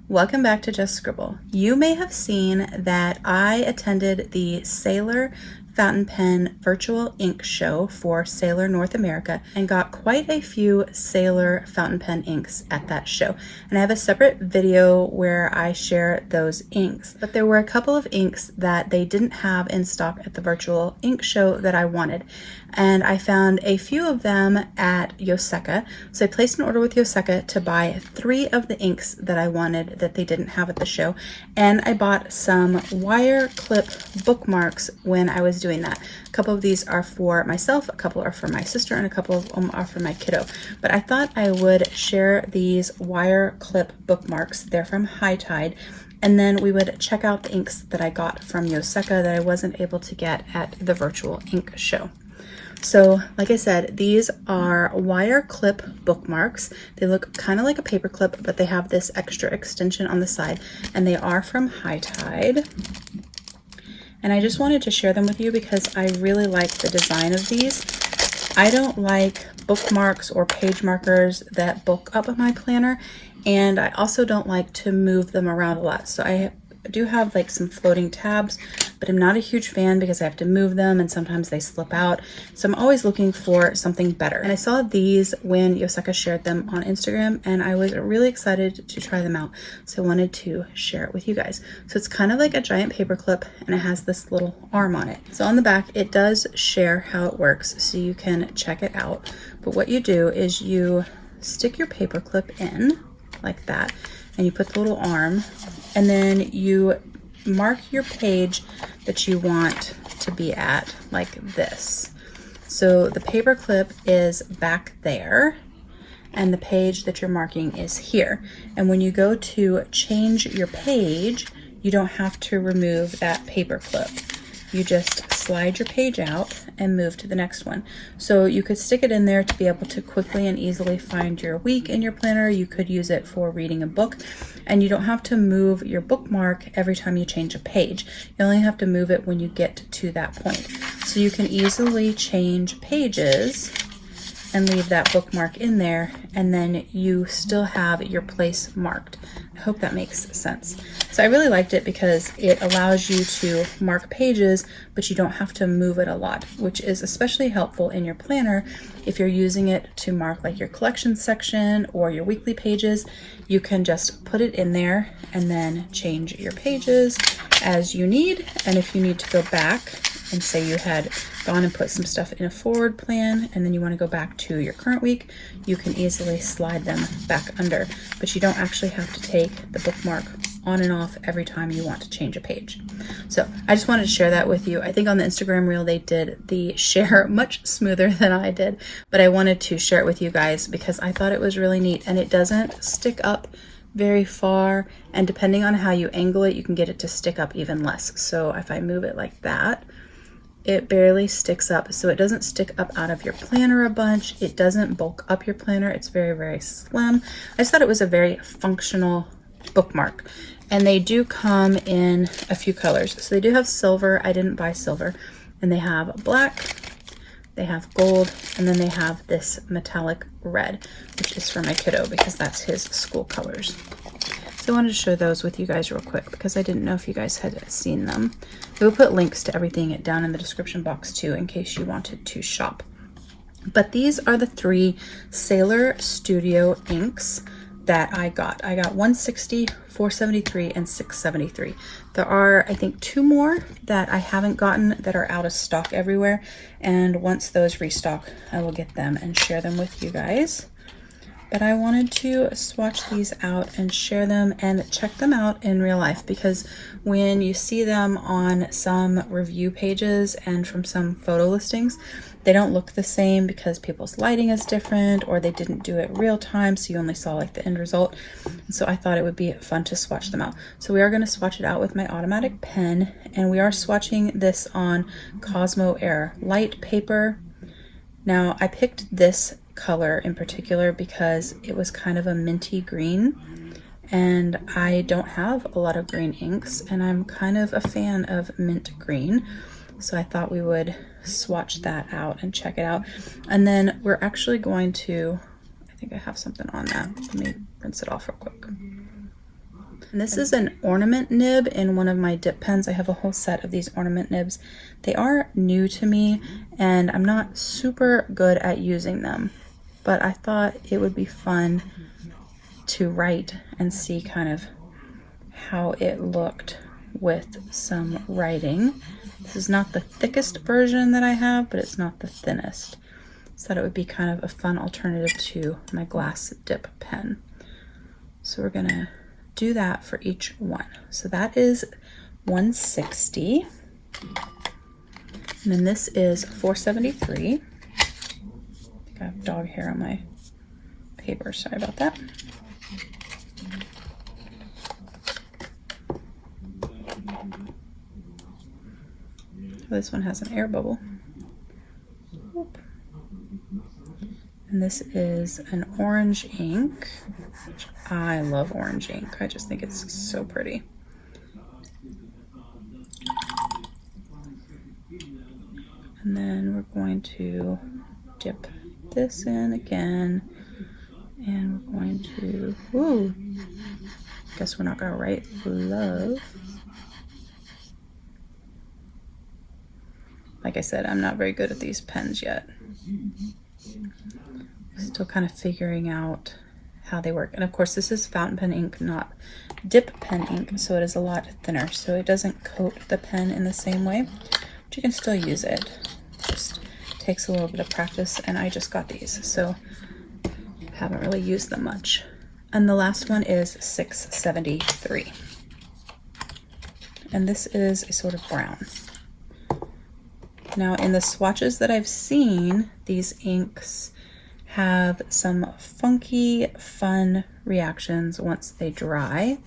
Welcome back to Just Scribble. You may have seen that I attended the Sailor Fountain Pen Virtual Ink Show for Sailor North America and got quite a few Sailor fountain pen inks at that show. And I have a separate video where I share those inks. But there were a couple of inks that they didn't have in stock at the virtual ink show that I wanted. And I found a few of them at Yoseka. So I placed an order with Yoseka to buy 3 of the inks that I wanted that they didn't have at the show. And I bought some wire clip bookmarks when I was doing that. A couple of these are for myself, a couple are for my sister, and a couple of them are for my kiddo. But I thought I would share these wire clip bookmarks. They're from Hightide. And then we would check out the inks that I got from Yoseka that I wasn't able to get at the virtual ink show. So like I said, these are wire clip bookmarks. They look kind of like a paper clip, but they have this extra extension on the side, and they are from Hightide. And I just wanted to share them with you because I really like the design of these. I don't like bookmarks or page markers that bulk up my planner, and I also don't like to move them around a lot. So I do have like some floating tabs, but I'm not a huge fan because I have to move them and sometimes they slip out. So I'm always looking for something better. And I saw these when Yoseka shared them on Instagram, and I was really excited to try them out. So I wanted to share it with you guys. So it's kind of like a giant paper clip, and it has this little arm on it. So on the back, it does share how it works, so you can check it out. But what you do is you stick your paper clip in like that, and you put the little arm, and then you mark your page that you want to be at like this. So the paper clip is back there, and the page that you're marking is here. And when you go to change your page, you don't have to remove that paper clip. You just slide your page out and move to the next one. So you could stick it in there to be able to quickly and easily find your week in your planner. You could use it for reading a book, and you don't have to move your bookmark every time you change a page. You only have to move it when you get to that point. So you can easily change pages and leave that bookmark in there, and then you still have your place marked. I hope that makes sense. So I really liked it because it allows you to mark pages, but you don't have to move it a lot, which is especially helpful in your planner. If you're using it to mark like your collection section or your weekly pages, you can just put it in there and then change your pages as you need. And if you need to go back and say you had gone and put some stuff in a forward plan and then you want to go back to your current week, you can easily slide them back under, but you don't actually have to take the bookmark on and off every time you want to change a page. So I just wanted to share that with you. I think on the Instagram reel they did the share much smoother than I did, but I wanted to share it with you guys because I thought it was really neat, and it doesn't stick up very far, and depending on how you angle it, you can get it to stick up even less. So if I move it like that, it barely sticks up, so it doesn't stick up out of your planner a bunch. It doesn't bulk up your planner. It's very, very slim. I just thought it was a very functional bookmark. And they do come in a few colors. So they do have silver. I didn't buy silver. And they have black, they have gold, and then they have this metallic red, which is for my kiddo because that's his school colors. So I wanted to share those with you guys real quick because I didn't know if you guys had seen them. We'll put links to everything down in the description box too in case you wanted to shop. But these are the 3 Sailor Studio inks that I got. I got 160, 473, and 673. There are, I think, 2 more that I haven't gotten that are out of stock everywhere. And once those restock, I will get them and share them with you guys. But I wanted to swatch these out and share them and check them out in real life, because when you see them on some review pages and from some photo listings, they don't look the same because people's lighting is different, or they didn't do it real time, so you only saw like the end result. So I thought it would be fun to swatch them out. So we are going to swatch it out with my automatic pen, and we are swatching this on Cosmo Air light paper. Now I picked this color in particular because it was kind of a minty green, and I don't have a lot of green inks, and I'm kind of a fan of mint green, so I thought we would swatch that out and check it out. And then we're actually going to, I think I have something on that, let me rinse it off real quick. And this is an ornament nib in one of my dip pens. I have a whole set of these ornament nibs. They are new to me and I'm not super good at using them, but I thought it would be fun to write and see kind of how it looked with some writing. This is not the thickest version that I have, but it's not the thinnest. So that it would be kind of a fun alternative to my glass dip pen. So we're gonna do that for each one. So that is 160. And then this is 473. I think I have dog hair on my paper, sorry about that. This one has an air bubble. Whoop. And this is an orange ink. I love orange ink. I just think it's so pretty. And then we're going to dip this in again. And we're going to, ooh, guess we're not gonna write love. Like I said, I'm not very good at these pens yet. Still kind of figuring out how they work. And of course, this is fountain pen ink, not dip pen ink, so it is a lot thinner. So it doesn't coat the pen in the same way, but you can still use it. Just takes a little bit of practice, and I just got these, so haven't really used them much. And the last one is 673. And this is a sort of brown. Now in the swatches that I've seen, these inks have some funky, fun reactions once they dry,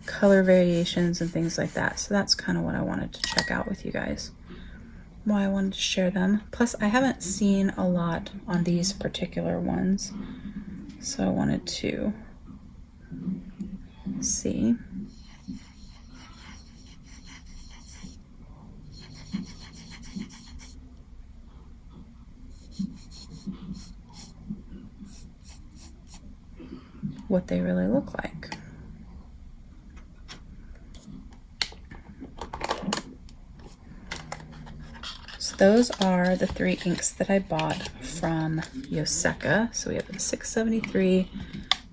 color variations and things like that. So that's kind of what I wanted to check out with you guys, why I wanted to share them. Plus I haven't seen a lot on these particular ones, so I wanted to see. What they really look like. So those are the 3 inks that I bought from Yoseka. So we have the 673,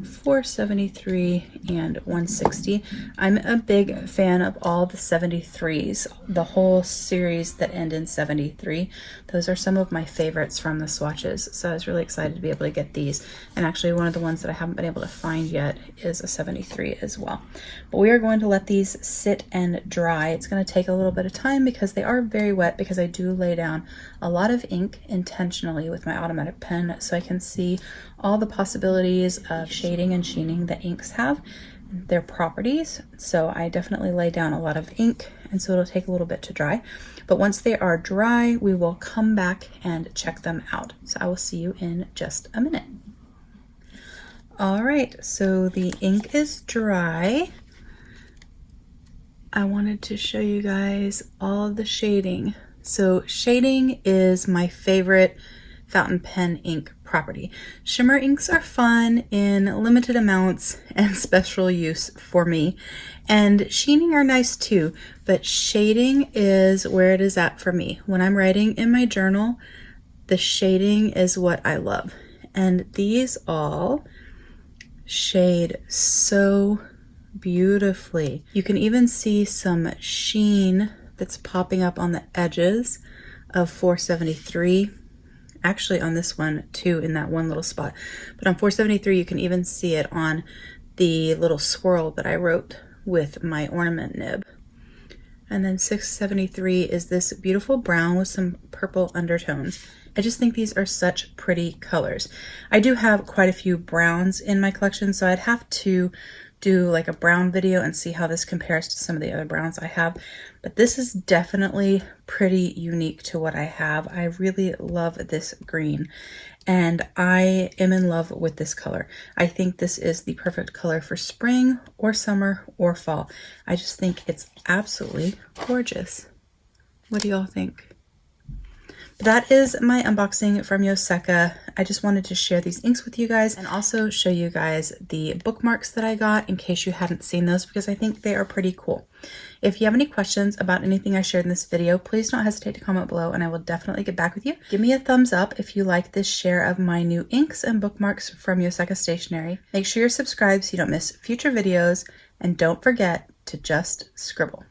473, and 160. I'm a big fan of all the 73s, the whole series that end in 73. Those are some of my favorites from the swatches, so I was really excited to be able to get these. And actually one of the ones that I haven't been able to find yet is a 73 as well. But we are going to let these sit and dry. It's going to take a little bit of time because they are very wet, because I do lay down a lot of ink intentionally with my automatic pen so I can see all the possibilities of shading and sheening that inks have, their properties. So I definitely lay down a lot of ink, and so it'll take a little bit to dry. But once they are dry, we will come back and check them out. So I will see you in just a minute. All right, so the ink is dry. I wanted to show you guys all of the shading. So shading is my favorite fountain pen ink property. Shimmer inks are fun in limited amounts and special use for me, and sheening are nice too, but shading is where it is at for me. When I'm writing in my journal, the shading is what I love, and these all shade so beautifully. You can even see some sheen that's popping up on the edges of 473. Actually on this one too, in that one little spot, but on 473 you can even see it on the little swirl that I wrote with my ornament nib. And then 673 is this beautiful brown with some purple undertones. I just think these are such pretty colors. I do have quite a few browns in my collection, so I'd have to do like a brown video and see how this compares to some of the other browns I have, but this is definitely pretty unique to what I have. I really love this green, and I am in love with this color. I think this is the perfect color for spring or summer or fall. I just think it's absolutely gorgeous. What do y'all think? But that is my unboxing from Yoseka. I just wanted to share these inks with you guys and also show you guys the bookmarks that I got in case you hadn't seen those, because I think they are pretty cool. If you have any questions about anything I shared in this video, please don't hesitate to comment below and I will definitely get back with you. Give me a thumbs up if you like this share of my new inks and bookmarks from Yoseka Stationery. Make sure you're subscribed so you don't miss future videos, and don't forget to just scribble.